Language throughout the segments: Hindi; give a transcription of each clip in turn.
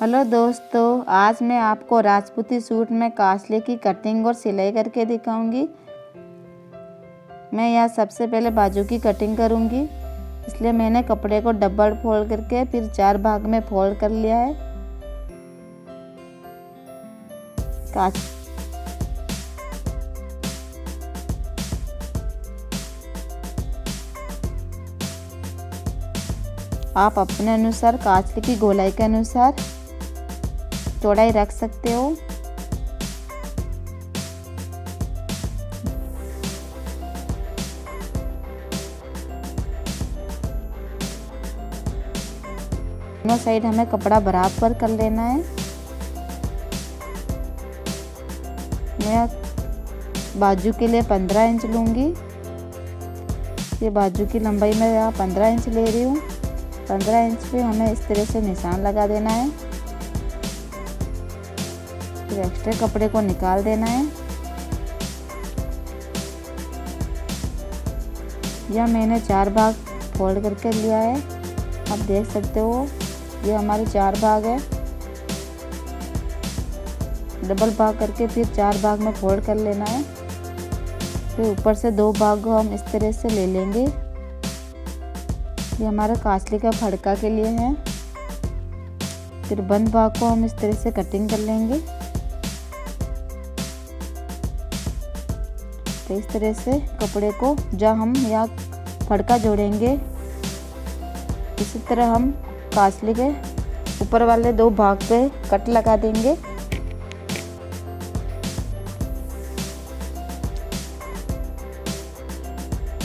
हेलो दोस्तों, आज मैं आपको राजपूती सूट में कांसले की कटिंग और सिलाई करके दिखाऊंगी। मैं यहाँ सबसे पहले बाजू की कटिंग करूंगी, इसलिए मैंने कपड़े को डबल फोल्ड करके फिर 4 भाग में फोल्ड कर लिया है। आप अपने अनुसार कांसले की गोलाई के अनुसार चौड़ाई रख सकते हो। दोनों साइड हमें कपड़ा बराबर कर लेना है। मैं बाजू के लिए 15 इंच लूँगी। ये बाजू की लंबाई में यहाँ 15 इंच ले रही हूँ। 15 इंच पे हमें इस तरह से निशान लगा देना है। फिर एक्स्ट्रा कपड़े को निकाल देना है। यह मैंने 4 भाग फोल्ड करके लिया है। आप देख सकते हो ये हमारे 4 भाग है। डबल भाग करके फिर 4 भाग में फोल्ड कर लेना है। फिर ऊपर से 2 भाग को हम इस तरह से ले लेंगे। ये हमारा कांसले का फड़का के लिए है। फिर बंद भाग को हम इस तरह से कटिंग कर लेंगे। तो इस तरह से कपड़े को जहाँ हम यहाँ फड़का जोड़ेंगे, इसी तरह हम कांसले के ऊपर वाले 2 भाग पे कट लगा देंगे।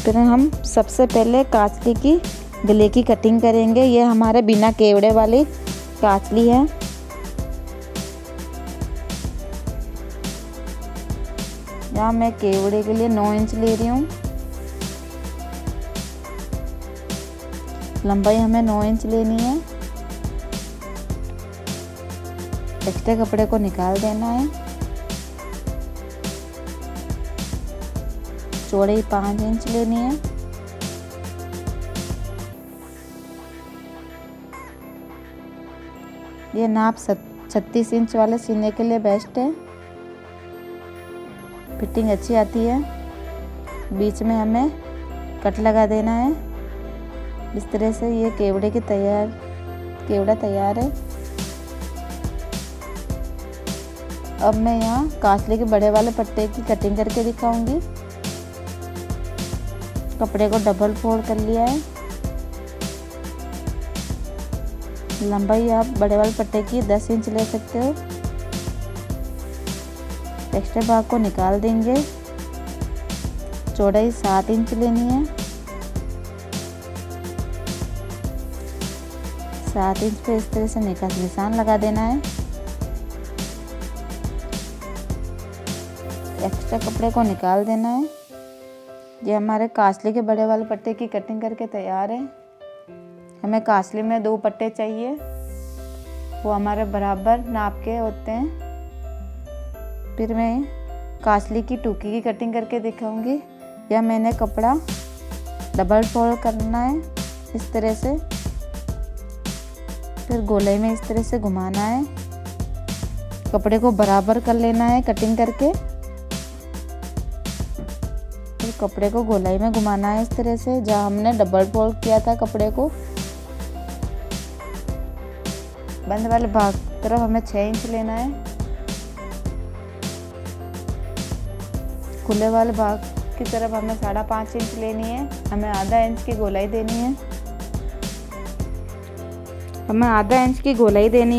फिर हम सबसे पहले कांसले की गले की कटिंग करेंगे। ये हमारे बिना केवड़े वाली कांसली है। यहाँ मैं केवड़े के लिए 9 इंच ले रही हूँ। लंबाई हमें 9 इंच लेनी है। एक्स्ट्रा कपड़े को निकाल देना है। चौड़ाई 5 इंच लेनी है। ये नाप 36 इंच वाले सीने के लिए बेस्ट है। फिटिंग अच्छी आती है। बीच में हमें कट लगा देना है। इस तरह से ये केवड़ा तैयार है। अब मैं यहाँ कांसले के बड़े वाले पट्टे की कटिंग करके दिखाऊंगी। कपड़े को डबल फोल्ड कर लिया है। लंबाई आप बड़े वाले पट्टे की 10 इंच ले सकते हो। एक्स्ट्रा भाग को निकाल देंगे। चौड़ाई 7 इंच लेनी है। 7 इंच पे इस तरह से निशान लगा देना है। एक्स्ट्रा कपड़े को निकाल देना है। ये हमारे कांसले के बड़े वाले पट्टे की कटिंग करके तैयार है। हमें कांसले में 2 पट्टे चाहिए, वो हमारे बराबर नाप के होते हैं। फिर मैं कांसले की टूकी की कटिंग करके दिखाऊंगी। या मैंने कपड़ा डबल फोल्ड करना है इस तरह से। फिर गोलाई में इस तरह से घुमाना है। कपड़े को बराबर कर लेना है कटिंग करके। फिर कपड़े को गोलाई में घुमाना है इस तरह से, जहाँ हमने डबल फोल्ड किया था कपड़े को। बंद वाले भाग तरफ हमें 6 इंच लेना है। खुले वाले भाग की तरफ हमें 5.5 इंच लेनी है। हमें आधा इंच की गोलाई देनी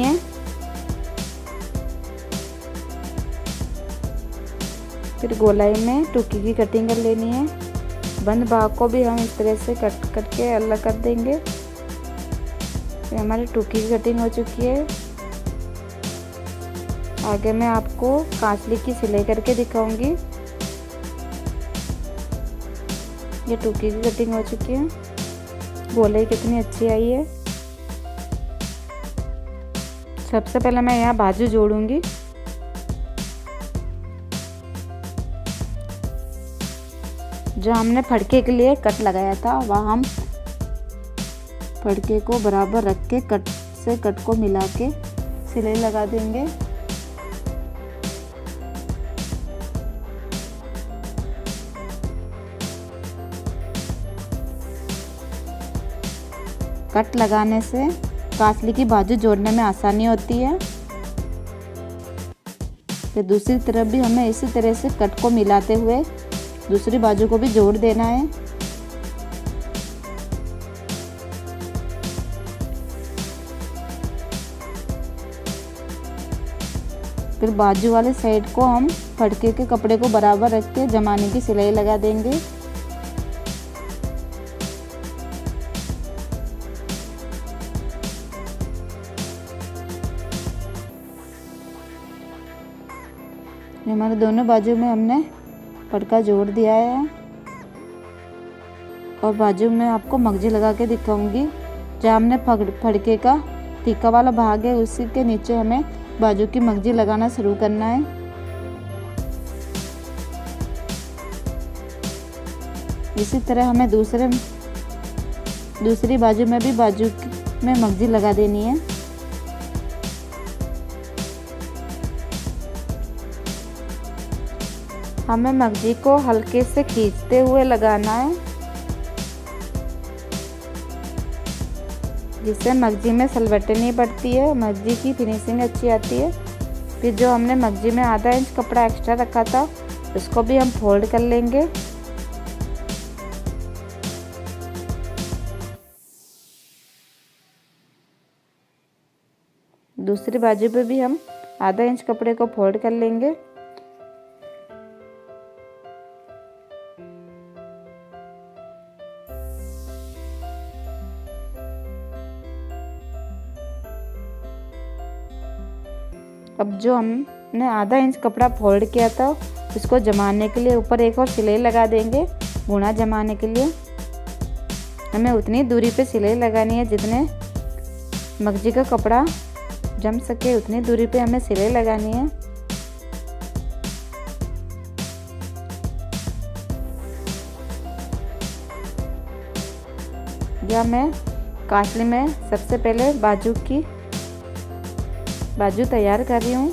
है। फिर गोलाई में टूकी की कटिंग कर लेनी है। बंद भाग को भी हम इस तरह से कट के अलग कर देंगे। फिर हमारी टूकी की कटिंग हो चुकी है। आगे मैं आपको कांसले की सिलाई करके दिखाऊंगी। ये टूकी की कटिंग हो चुकी है। गोलाई कितनी अच्छी आई है। सबसे पहले मैं यहाँ बाजू जोड़ूंगी। जो हमने फड़के के लिए कट लगाया था, वहाँ हम फड़के को बराबर रख के कट को मिला के सिलाई लगा देंगे। कट लगाने से कासली की बाजू जोड़ने में आसानी होती है। फिर दूसरी तरफ भी हमें इसी तरह से कट को मिलाते हुए दूसरी बाजू को भी जोड़ देना है। फिर बाजू वाले साइड को हम फटके के कपड़े को बराबर रख के जमाने की सिलाई लगा देंगे। हमारे दोनों बाजू में हमने फटका जोड़ दिया है और बाजू में आपको मगजी लगा के दिखाऊंगी। जहाँ हमने फटके का तीखा वाला भाग है उसी के नीचे हमें बाजू की मगजी लगाना शुरू करना है। इसी तरह हमें दूसरी बाजू में भी बाजू में मगजी लगा देनी है। हमें मगजी को हल्के से खींचते हुए लगाना है जिससे मगजी में सलवटें नहीं पड़ती है, मगजी की फिनिशिंग अच्छी आती है। फिर जो हमने मगजी में आधा इंच कपड़ा एक्स्ट्रा रखा था उसको भी हम फोल्ड कर लेंगे। दूसरी बाजू पे भी हम आधा इंच कपड़े को फोल्ड कर लेंगे। अब जो हमने आधा इंच कपड़ा फोल्ड किया था उसको जमाने के लिए ऊपर एक और सिलाई लगा देंगे। बुना जमाने के लिए हमें उतनी दूरी पे सिलाई लगानी है जितने मगजी का कपड़ा जम सके, उतनी दूरी पे हमें सिलाई लगानी है। या मैं कासली में सबसे पहले बाजू तैयार कर रही हूँ।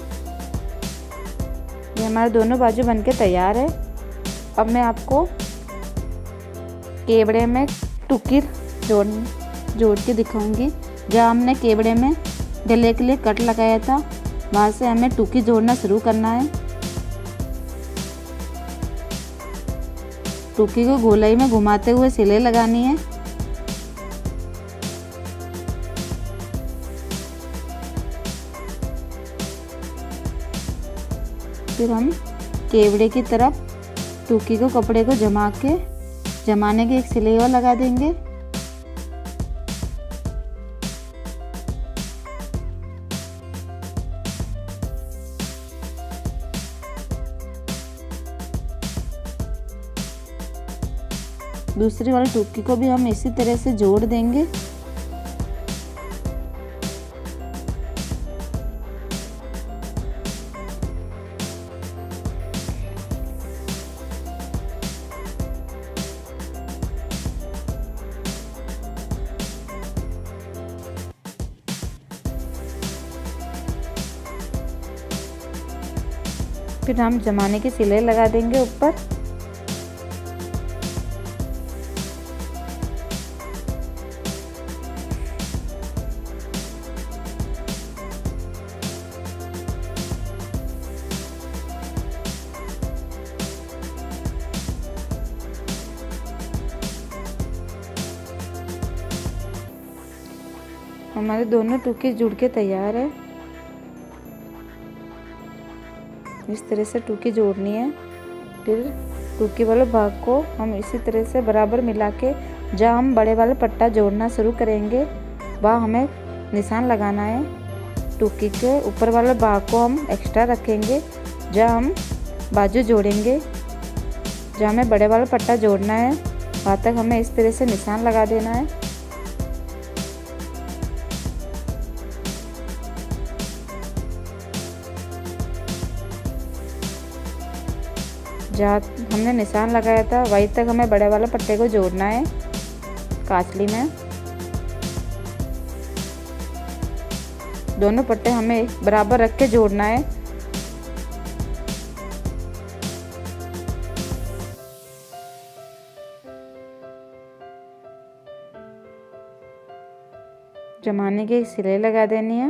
ये हमारे दोनों बाजू बनके तैयार है। अब मैं आपको केवड़े में टुकी जोड़ के दिखाऊंगी। जहाँ हमने केवड़े में गले के लिए कट लगाया था वहाँ से हमें टुकी जोड़ना शुरू करना है। टुकी को गोलाई में घुमाते हुए सिलाई लगानी है। फिर हम केवड़े की तरफ टुकी को कपड़े को जमाने की एक सिलाई और लगा देंगे। दूसरी वाली टुकी को भी हम इसी तरह से जोड़ देंगे। फिर हम जमाने की सिलाई लगा देंगे ऊपर। हमारे दोनों टुकी जुड़ के तैयार है। इस तरह से टुकी जोड़नी है। फिर टुकी वाले भाग को हम इसी तरह से बराबर मिला के जहाँ हम बड़े वाला पट्टा जोड़ना शुरू करेंगे वहाँ हमें निशान लगाना है। टुकी के ऊपर वाले भाग को हम एक्स्ट्रा रखेंगे जहाँ हम बाजू जोड़ेंगे। जहाँ हमें बड़े वाला पट्टा जोड़ना है वहाँ तक हमें इस तरह से निशान लगा देना है। जहाँ हमने निशान लगाया था वहीं तक हमें बड़े वाला पट्टे को जोड़ना है काचली में। दोनों पट्टे हमें बराबर रख के जोड़ना है। जमाने की सिलाई लगा देनी है।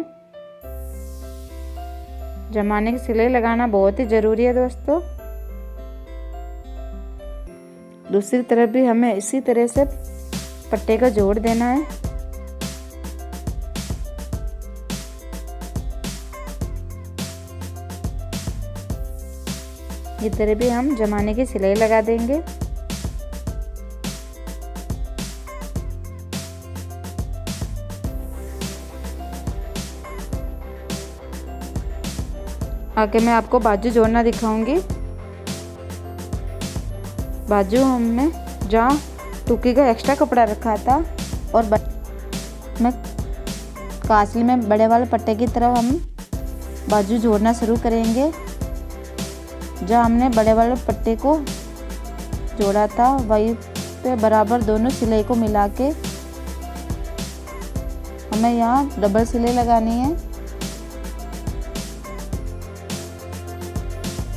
जमाने की सिलाई लगाना बहुत ही ज़रूरी है दोस्तों। दूसरी तरफ भी हमें इसी तरह से पट्टे का जोड़ देना है। ये तरह भी हम जमाने की सिलाई लगा देंगे। आगे मैं आपको बाजू जोड़ना दिखाऊंगी। बाजू हमने जहाँ टुकी का एक्स्ट्रा कपड़ा रखा था और मैं कासली में बड़े वाले पट्टे की तरफ हम बाजू जोड़ना शुरू करेंगे। जहाँ हमने बड़े वाले पट्टे को जोड़ा था वहीं पे बराबर दोनों सिलाई को मिला के हमें यहाँ डबल सिलाई लगानी है।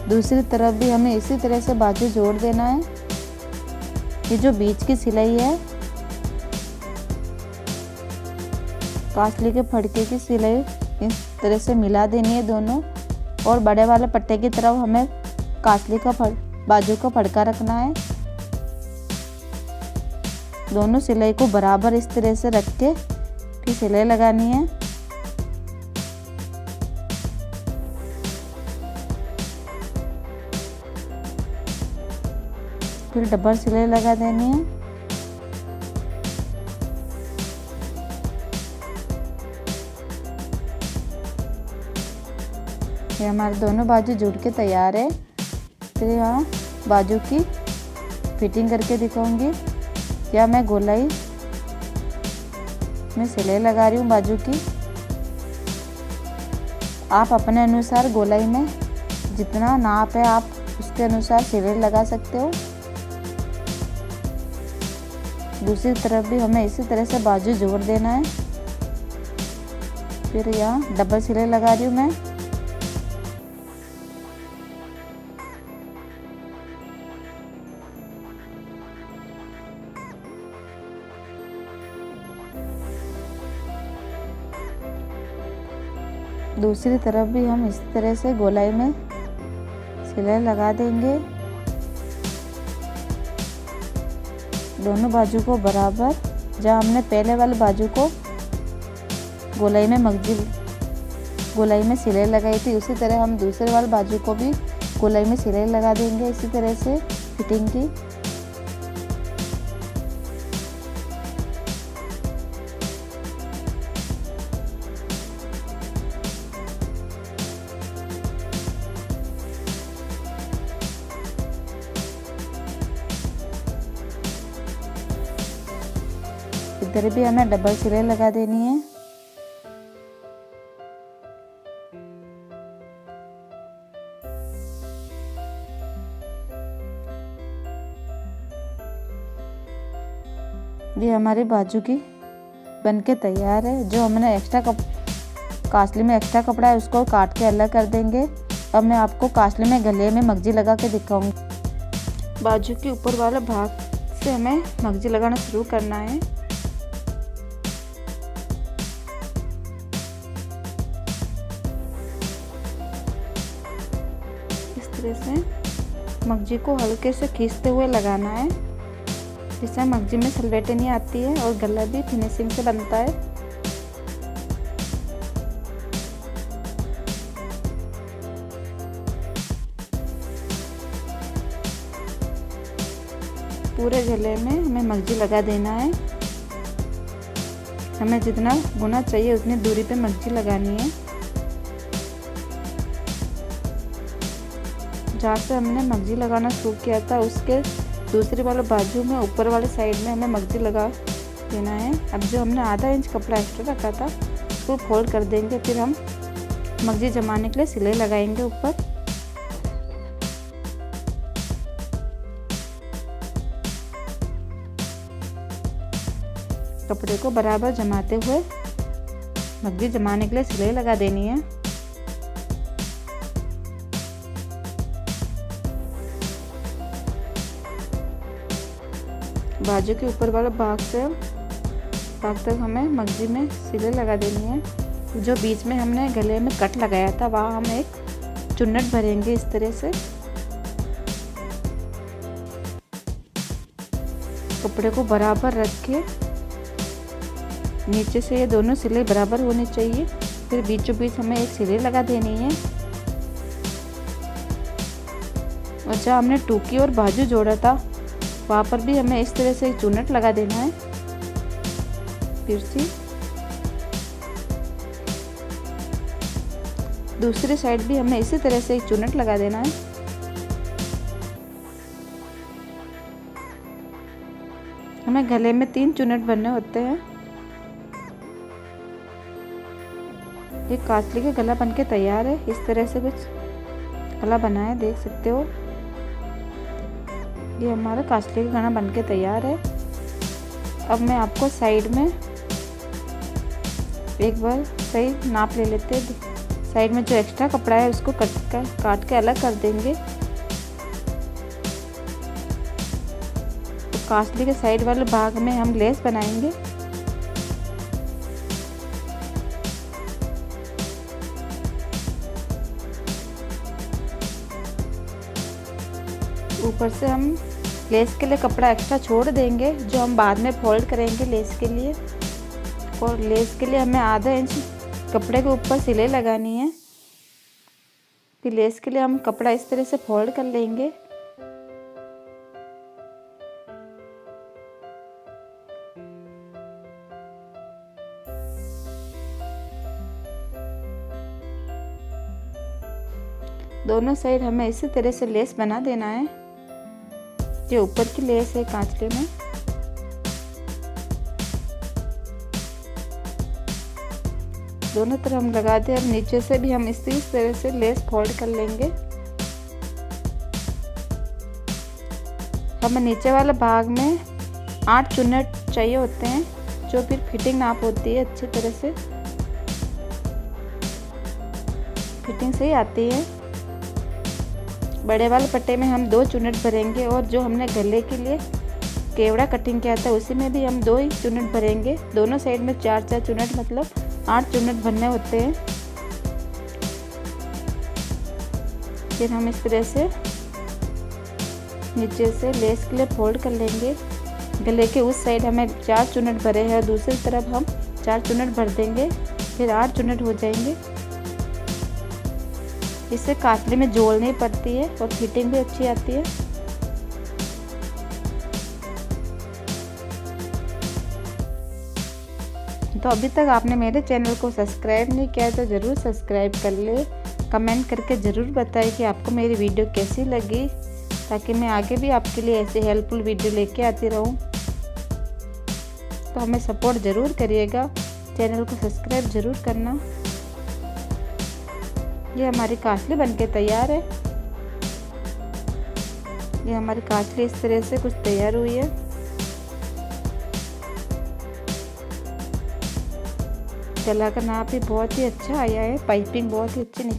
दूसरी तरफ भी हमें इसी तरह से बाजू जोड़ देना है। ये जो बीच की सिलाई है कासली के फड़के की सिलाई इस तरह से मिला देनी है दोनों, और बड़े वाले पट्टे की तरफ हमें कासली का बाजू का फड़का रखना है। दोनों सिलाई को बराबर इस तरह से रख के फिर सिलाई लगानी है। फिर डबल सिलाई लगा देनी है। ये हमारे दोनों बाजू जुड़ के तैयार है। फिर यहाँ बाजू की फिटिंग करके दिखाऊंगी। या मैं गोलाई में सिलाई लगा रही हूँ बाजू की। आप अपने अनुसार गोलाई में जितना नाप है आप उसके अनुसार सिलाई लगा सकते हो। दूसरी तरफ भी हमें इसी तरह से बाजू जोड़ देना है। फिर यहाँ डबल सिलाई लगा रही हूँ मैं। दूसरी तरफ भी हम इस तरह से गोलाई में सिलाई लगा देंगे। दोनों बाजू को बराबर, जहाँ हमने पहले वाले बाजू को गोलाई में सिलाई लगाई थी उसी तरह हम दूसरे वाले बाजू को भी गोलाई में सिलाई लगा देंगे इसी तरह से फिटिंग की। इधर भी हमें डबल सिलाई लगा देनी है। ये हमारी बाजू की बनके तैयार है। जो हमने कासली में एक्स्ट्रा कपड़ा है उसको काट के अलग कर देंगे। अब मैं आपको कासली में गले में मगजी लगा के दिखाऊंगी। बाजू के ऊपर वाले भाग से हमें मगजी लगाना शुरू करना है। से मगजी को हल्के से खींचते हुए लगाना है, जिससे मगजी में सलवटें नहीं आती है और गला भी फिनिशिंग से बनता है। पूरे गले में हमें मगजी लगा देना है। हमें जितना गुना चाहिए उतनी दूरी पे मगजी लगानी है। जहाँ से हमने मगजी लगाना शुरू किया था उसके दूसरे वाले बाजू में ऊपर वाले साइड में हमें मगजी लगा देना है। अब जो हमने आधा इंच कपड़ा एक्स्ट्रा रखा था उसको फोल्ड कर देंगे। फिर हम मगजी जमाने के लिए सिलाई लगाएंगे ऊपर। कपड़े को बराबर जमाते हुए मगजी जमाने के लिए सिलाई लगा देनी है। बाजू के ऊपर वाला भाग तक हमें मगजी में सिलाई लगा देनी है। जो बीच में हमने गले में कट लगाया था वहाँ हम एक चुन्नट भरेंगे इस तरह से। कपड़े को बराबर रख के नीचे से ये दोनों सिलाई बराबर होनी चाहिए। फिर बीचों बीच हमें एक सिलाई लगा देनी है। और जहाँ हमने टूकी और बाजू जोड़ा था वहाँ पर भी हमें इस तरह से एक चुन्नट लगा देना है। तिरछी दूसरी साइड भी हमें इसी तरह से एक चुन्नट लगा देना है। हमें गले में 3 चुन्नट बनने होते हैं। ये कासली का गला बनके तैयार है। इस तरह से कुछ गला बना है, देख सकते हो। ये हमारा कासली का गला बनके तैयार है। अब मैं आपको साइड में एक बार सही नाप ले लेते हैं। साइड में जो एक्स्ट्रा कपड़ा है उसको काट के अलग कर देंगे। तो कासली के साइड वाले भाग में हम लेस बनाएंगे। ऊपर से हम लेस के लिए कपड़ा एक्स्ट्रा छोड़ देंगे जो हम बाद में फोल्ड करेंगे लेस के लिए। और लेस के लिए हमें आधा इंच कपड़े के ऊपर सिलाई लगानी है। फिर लेस के लिए हम कपड़ा इस तरह से फोल्ड कर लेंगे। दोनों साइड हमें इसी तरह से लेस बना देना है। ये ऊपर की लेस है कांचले में। दोनों तरफ हम लगा दें। अब नीचे से भी हम इसी तरह से लेस फोल्ड कर लेंगे। हमें नीचे वाले भाग में 8 चुन्नट चाहिए होते हैं, जो फिर फिटिंग नाप होती है। अच्छी तरह से फिटिंग सही आती है। बड़े वाले पट्टे में हम 2 चुन्नट भरेंगे और जो हमने गले के लिए केवड़ा कटिंग किया था उसी में भी हम 2 ही चुन्नट भरेंगे। दोनों साइड में 4-4 चुन्नट, मतलब 8 चुन्नट भरने होते हैं। फिर हम इस तरह से नीचे से लेस के लिए फोल्ड कर लेंगे। गले के उस साइड हमें 4 चुन्नट भरे हैं और दूसरी तरफ हम 4 चुन्नट भर देंगे। फिर 8 चुन्नट हो जाएंगे। इससे कासली में जोड़ नहीं पड़ती है और फिटिंग भी अच्छी आती है। तो अभी तक आपने मेरे चैनल को सब्सक्राइब नहीं किया तो ज़रूर सब्सक्राइब कर ले। कमेंट करके ज़रूर बताएं कि आपको मेरी वीडियो कैसी लगी, ताकि मैं आगे भी आपके लिए ऐसे हेल्पफुल वीडियो लेके आती रहूं। तो हमें सपोर्ट ज़रूर करिएगा, चैनल को सब्सक्राइब ज़रूर करना। ये हमारी कासली बनके तैयार है। ये हमारी कासली इस तरह से कुछ तैयार हुई है। गला का नाप भी बहुत ही अच्छा आया है। पाइपिंग बहुत ही अच्छी निकली।